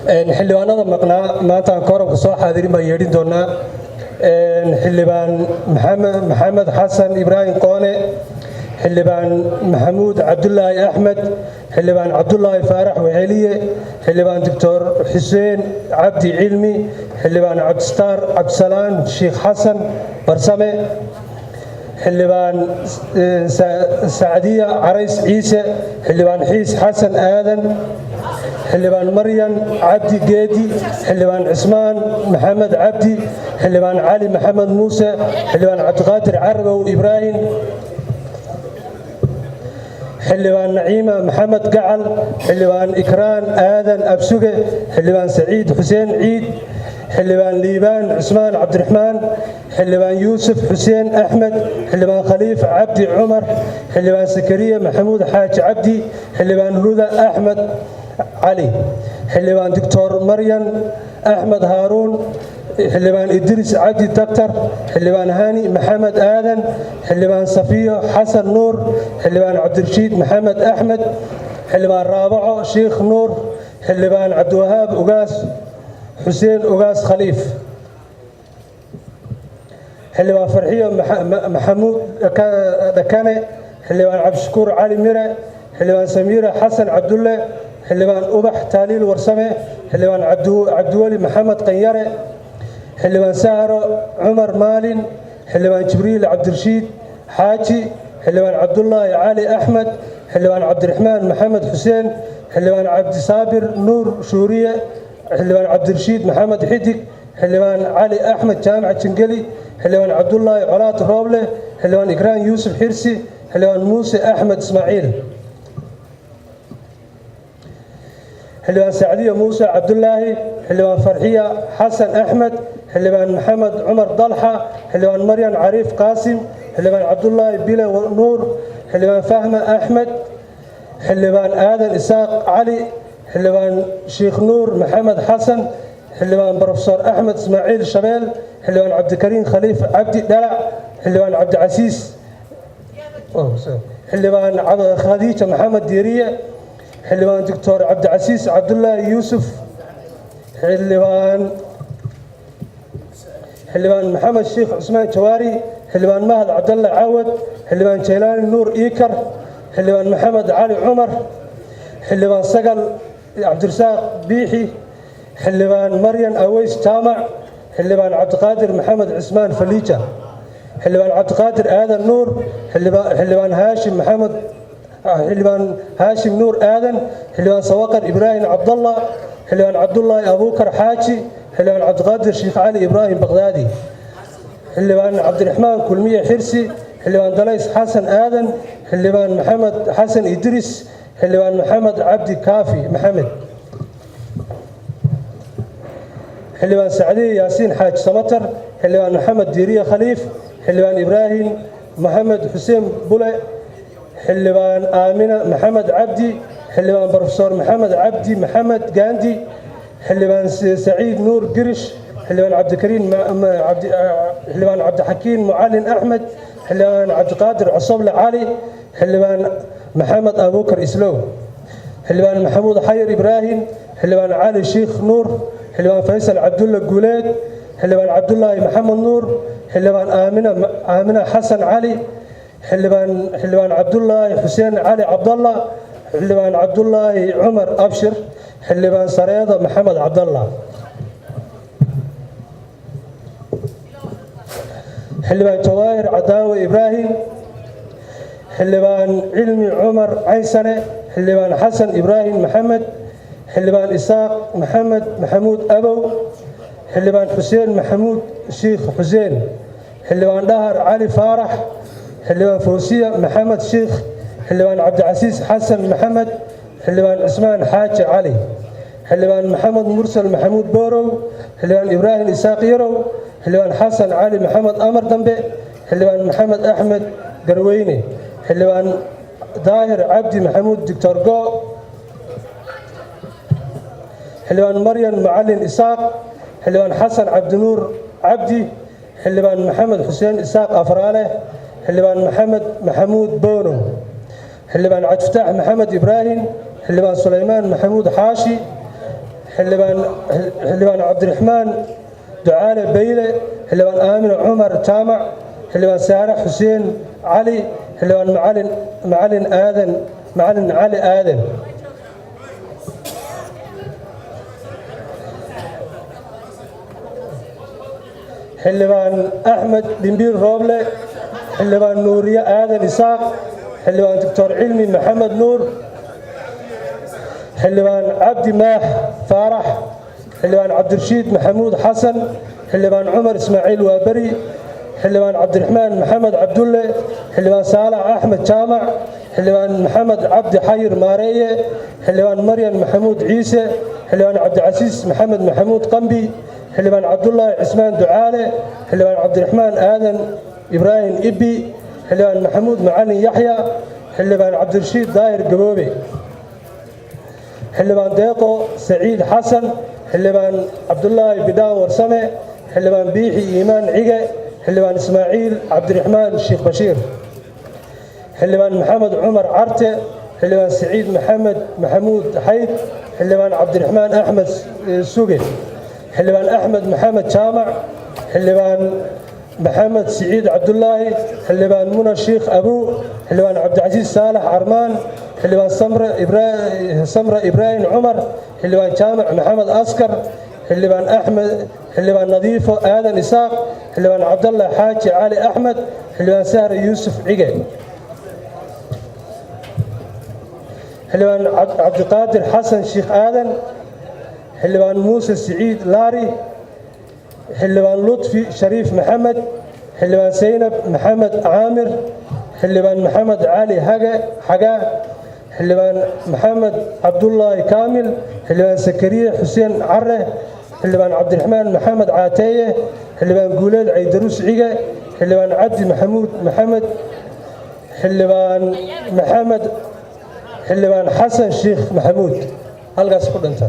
xildhibaanada maqnaa maanta aan koranka soo xaadirin baan yeedhin doonaa xildhibaan maxamed xasan ibraahim qoone xildhibaan maxamuud cabdulaahi axmed xildhibaan cabdulaahi faarax weheliye xildhibaan doctor xuseen cabdi cilmi xildhibaan cabdistaar cabdisalaan sheekh xasan barsame xildhibaan sacdiya carays ciise xildhibaan xiis xasan aadan xildhibaan maryan cabdi geedi xildhibaan cismaan maxamed cabdi xildhibaan cali maxamed muuse xildhibaan cabdiqaadir carabow ibraahim xildhibaan naciima maxamed gacal xildhibaan ikraan aadan absuge xildhibaan saciid xuseen ciid xildhibaan liibaan cusmaan cabdiraxmaan xildhibaan yuusuf xuseen axmed xildhibaan khaliif cabdi cumar xildhibaan sakariya maxamuud xaaji cabdi xildhibaan huda axmed cali xildhibaan doctor maryan axmed haaruun xildhibaan idriis cabdi daktar xildhibaan hani maxamed aadan xildhibaan safiyo xasan nuur xildhibaan cabdirashiid maxamed axmed xildhibaan raabaco sheekh nuur xildhibaan cabdiwahaab ugaas xuseen ugaas khaliif xildhibaan farxiyo maxamuud dhakane xildhibaan cabdishakuur cali mire xildhibaan samiira xasan cabdulle xildhibaan ubax taaliil warsame xildhibaan cabdiweli maxamed qanyare xildhibaan sahro cumar maalin xildhibaan jibriil cabdirashiid xaaji xildhibaan cabdulaahi cali axmed xildhibaan cabdiraxmaan maxamed xuseen xildhibaan cabdisaabir nuur shuuriye xildhibaan cabdirashiid maxamed xidig xildhibaan cali axmed jaamac jingeli xildhibaan cabdulaahi colaad rooble xildhibaan ikraan yuusuf xirsi xildhibaan muuse axmed ismaaciil xildhibaan sacdiya muuse cabdulaahi xildhibaan farxiya xasan axmed xildhibaan maxamed cumar dalxa xildhibaan maryan cariif qaasim xildhibaan cabdulaahi bile nuur xildhibaan fahma axmed xildhibaan aadan isaaq cali xildhibaan sheekh nuur maxamed xasan xildhibaan brofesor axmed ismaaciil shabeel xildhibaan cabdikariim khaliif cabdi dhalac xildhibaan cabdicasiis xildhibaan khadiija maxamed diiriye xildhibaan doctor cabdicasiis cabdulaahi yuusuf xildhibaan maxamed sheekh cusmaan jawaari xildhibaan mahad cabdalle caawad xildhibaan jeylaani nuur iikar xildhibaan maxamed cali cumar xildhibaan sagal cabdirasaaq biixi xildhibaan maryan aweys jaamac xildhibaan cabdiqaadir maxamed cismaan faliija xildhibaan cabdiqaadir aadan nuur xildhibaan haashim nuur aadan xildhibaan sawaqar ibraahim cabdalla xildhibaan cabdulaahi abuukar xaaji xildhibaan cabdiqaadir sheekh cali ibraahim baqdaadi xildhibaan cabdiraxmaan kulmiye xirsi xildhibaan dalays xasan aadan xildhibaan maxamed xasan idriis xildhibaan maxamed cabdi kaafi maxamed xildhibaan sacdiye yaasiin xaaji samatar xildhibaan maxamed diiriye khaliif xildhibaan ibraahim maxamed xuseen bule xildhibaan aamina maxamed cabdi xildhibaan brofesor maxamed cabdi maxamed gaandi xildhibaan saciid nuur girish xildhibaan cabdixakiin mucalin axmed xildhibaan cabdiqaadir cosoble cali xildhibaan maxamed abuukar islow xildhibaan maxamuud xayir ibraahim xildhibaan cali sheekh nuur xildhibaan faysal cabdulle guuleed xildhibaan cabdulaahi maxamed nuur xildhibaan aamina xasan cali xildhibaan cabdulaahi xuseen cali cabdalla xildhibaan cabdulaahi cumar abshir xildhibaan sareedo maxamed cabdalla xildhibaan jawaahir cadaawe ibraahim xildhibaan cilmi cumar caysane xildhibaan xasan ibraahim maxamed xildhibaan isaaq maxamed maxamuud abow xildhibaan xuseen maxamuud sheekh xuseen xildhibaan dhahar cali faarax xildhibaan fawsiya maxamed sheekh xildhibaan cabdicasiis xasan maxamed xildhibaan cismaan xaaji cali xildhibaan maxamed mursal maxamuud boorow xildhibaan ibraahim isaaq yarow xildhibaan xasan cali maxamed amar dambe xildhibaan maxamed axmed garweyne xildhibaan daahir cabdi maxamuud doctor go xildhibaan maryan mucalin isaaq xildhibaan xasan cabdinuur cabdi xildhibaan maxamed xuseen isaaq afraale xildhibaan maxamed maxamuud boono xildhibaan cabdifataax maxamed ibraahim xildhibaan sulaymaan maxamuud xaashi xildhibaan cabdiraxmaan ducaale bayle xildhibaan aamin cumar jaamac xildhibaan saare xuseen cali xildhibaan macalin cali aadan xildhibaan axmed dhimbiir rooble xildhibaan nuuriye aadan isaaq xildhibaan doctor cilmi maxamed nuur xildhibaan cabdi maax faarax xildhibaan cabdirashiid maxamuud xasan xildhibaan cumar ismaaciil waaberi xildhibaan cabdiraxmaan maxamed cabdulle xildhibaan saalax axmed jaamac xildhibaan maxamed cabdi xayir maareeye xildhibaan maryan maxamuud ciise xildhibaan cabdicasiis maxamed maxamuud qambi xildhibaan cabdulaahi cismaan ducaale xildhibaan cabdiraxmaan aadan ibraahim ibbi xildhibaan maxamuud macalin yaxya xildhibaan cabdirashiid daahir gaboobe xildhibaan deeqo saciid xasan xildhibaan cabdulaahi bidhaan warsame xildhibaan biixi iimaan cige xildhibaan ismaaciil cabdiraxmaan sheekh bashiir xildhibaan maxamed cumar carte xildhibaan saciid maxamed maxamuud xayd xildhibaan cabdiraxmaan axmed suge xildhibaan axmed maxamed jaamac xildhibaan maxamed siciid cabdulaahi xildhibaan muna sheekh abuu xildhibaan cabdicasiis saalax armaan xildhibaan samre ibraahim cumar xildhibaan jaamac maxamed askar xildhibaan nadiifo aadan isaaq xildhibaan cabdallah xaaji cali axmed xildhibaan sahre yuusuf cige xildhibaan cabdiqaadir xasan sheekh aadan xildhibaan muuse siciid laari xildhibaan lutfi shariif maxamed xildhibaan saynab maxamed caamir xildhibaan maxamed cali xagaa xildhibaan maxamed cabdulaahi kaamil xildhibaan sakariye xuseen care xildhibaan cabdiraxmaan maxamed caateeye xildhibaan guuleed caydarus cige xildhibaan cabdi maxamuud maxamed xildhibaan xasan sheekh maxamuud halkaas ku dhinta